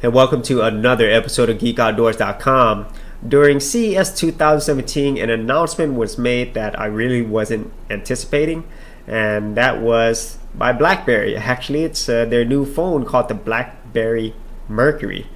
and welcome to another episode of GeekOutdoors.com. During CES 2017, an announcement was made that I really wasn't anticipating, and that was by Blackberry. Actually, it's their new phone called the Blackberry Mercury.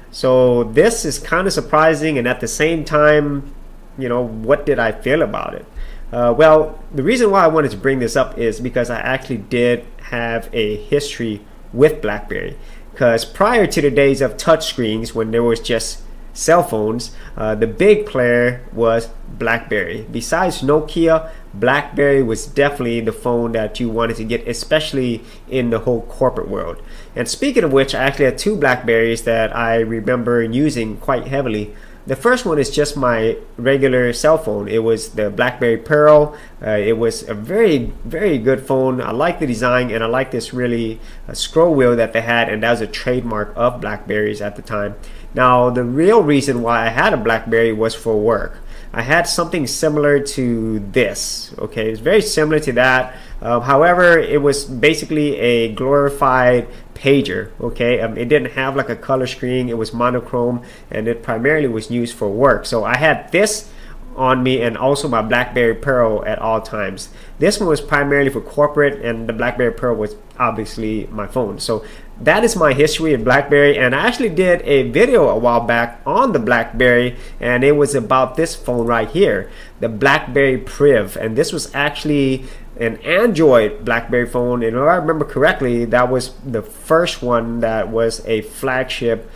So this is kind of surprising, and at the same time, what did I feel about it? Well, the reason why I wanted to bring this up is because I actually did have a history with Blackberry. Because prior to the days of touchscreens, when there was just cell phones, the big player was Blackberry. Besides Nokia, Blackberry was definitely the phone that you wanted to get, especially in the whole corporate world. And speaking of which, I actually had two Blackberries that I remember using quite heavily. The first one is just my regular cell phone. It was the Blackberry Pearl. It was a very, very good phone. I like the design, and I like this really scroll wheel that they had, and that was a trademark of Blackberries at the time. Now, the real reason why I had a Blackberry was for work. I had something similar to this. Okay, it's very similar to that. However, it was basically a glorified pager. Okay, it didn't have like a color screen. It was monochrome, and it primarily was used for work. So I had this on me, and also my Blackberry Pearl at all times. This one was primarily for corporate, and the Blackberry Pearl was obviously my phone. So that is my history of Blackberry, and I actually did a video a while back on the Blackberry, and it was about this phone right here, the Blackberry Priv. And this was actually an Android Blackberry phone, and if I remember correctly, that was the first one that was a flagship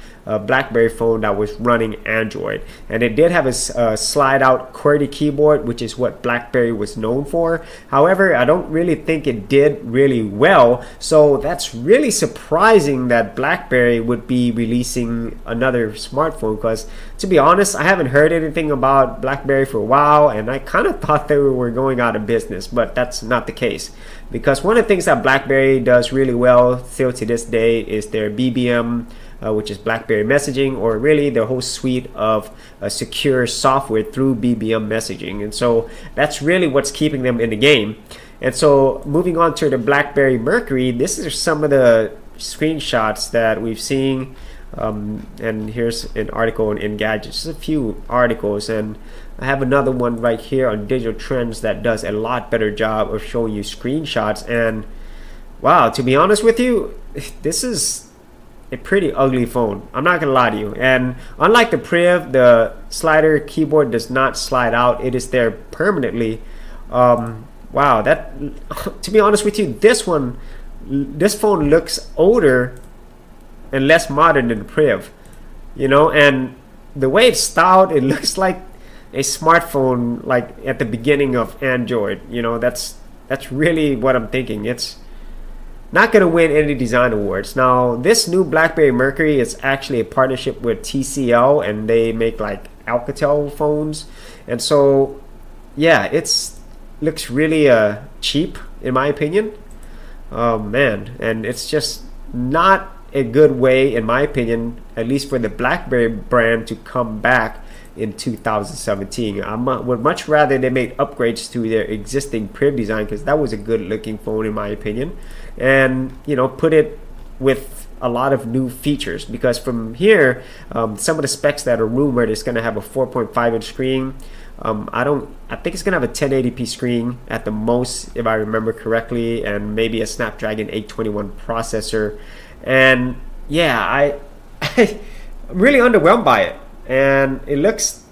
Blackberry phone that was running Android. And it did have a slide out QWERTY keyboard, which is what Blackberry was known for. However, I don't really think it did really well, so that's really surprising that Blackberry would be releasing another smartphone, because to be honest, I haven't heard anything about Blackberry for a while, and I kind of thought they were going out of business, but that's not the case. Because one of the things that Blackberry does really well still to this day is their BBM, which is Blackberry messaging, or really the whole suite of secure software through BBM messaging. And so that's really what's keeping them in the game. And so moving on to the Blackberry Mercury, this is some of the screenshots that we've seen. And here's an article in Engadget, just a few articles, and I have another one right here on Digital Trends that does a lot better job of showing you screenshots. And wow, to be honest with you, this is a pretty ugly phone. I'm not gonna lie to you. And unlike the Priv, the slider keyboard does not slide out. It is there permanently. Wow, that to be honest with you, this phone looks older and less modern than the Priv. And the way it's styled, it looks like a smartphone like at the beginning of Android. That's really what I'm thinking. It's not going to win any design awards. Now, this new Blackberry Mercury is actually a partnership with TCL, and they make like Alcatel phones. And so, yeah, looks really cheap in my opinion. Oh man, and it's just not a good way, in my opinion, at least for the Blackberry brand to come back in 2017. I would much rather they made upgrades to their existing Priv design, because that was a good looking phone in my opinion, and put it with a lot of new features. Because from here, some of the specs that are rumored, is going to have a 4.5 inch screen. I think it's gonna have a 1080p screen at the most, if I remember correctly, and maybe a Snapdragon 821 processor. And yeah, I'm really underwhelmed by it. And it looks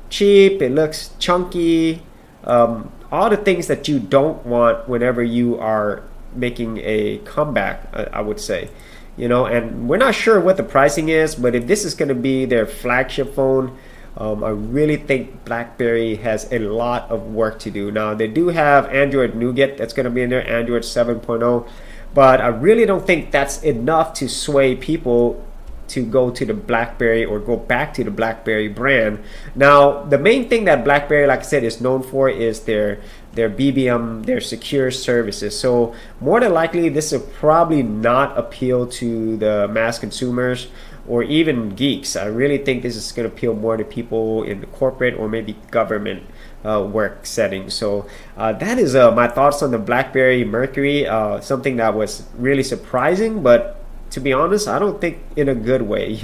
cheap, it looks chunky, all the things that you don't want whenever you are making a comeback, I would say. And we're not sure what the pricing is, but if this is going to be their flagship phone, I really think Blackberry has a lot of work to do. Now, they do have Android Nougat that's going to be in there, Android 7.0, but I really don't think that's enough to sway people to go to the Blackberry or go back to the Blackberry brand. Now, the main thing that Blackberry, like I said, is known for is their BBM, their secure services. So more than likely, this will probably not appeal to the mass consumers or even geeks. I really think this is going to appeal more to people in the corporate or maybe government work setting. So that is my thoughts on the Blackberry Mercury. Something that was really surprising, but to be honest, I don't think in a good way.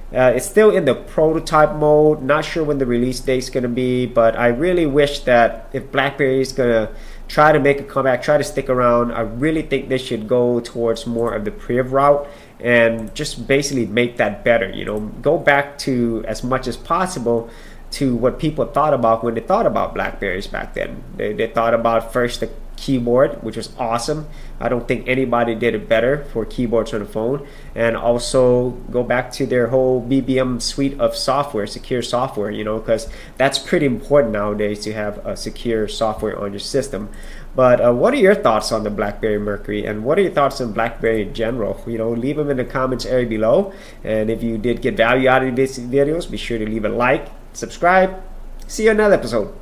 It's still in the prototype mode. Not sure when the release date's gonna be, but I really wish that if BlackBerry is gonna try to make a comeback, try to stick around, I really think they should go towards more of the Priv route and just basically make that better. Go back to as much as possible to what people thought about when they thought about Blackberries back then. They thought about first the keyboard, which was awesome. I don't think anybody did it better for keyboards on the phone. And also go back to their whole BBM suite of software, secure software, because that's pretty important nowadays to have a secure software on your system. But what are your thoughts on the Blackberry Mercury, and what are your thoughts on Blackberry in general? Leave them in the comments area below. And if you did get value out of these videos, be sure to leave a like, subscribe. See you in another episode.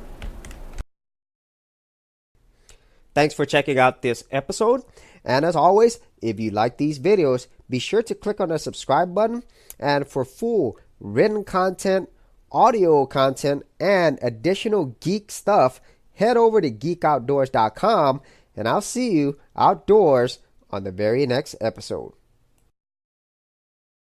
Thanks for checking out this episode. And as always, if you like these videos, be sure to click on the subscribe button. And for full written content, audio content, and additional geek stuff, head over to geekoutdoors.com, and I'll see you outdoors on the very next episode.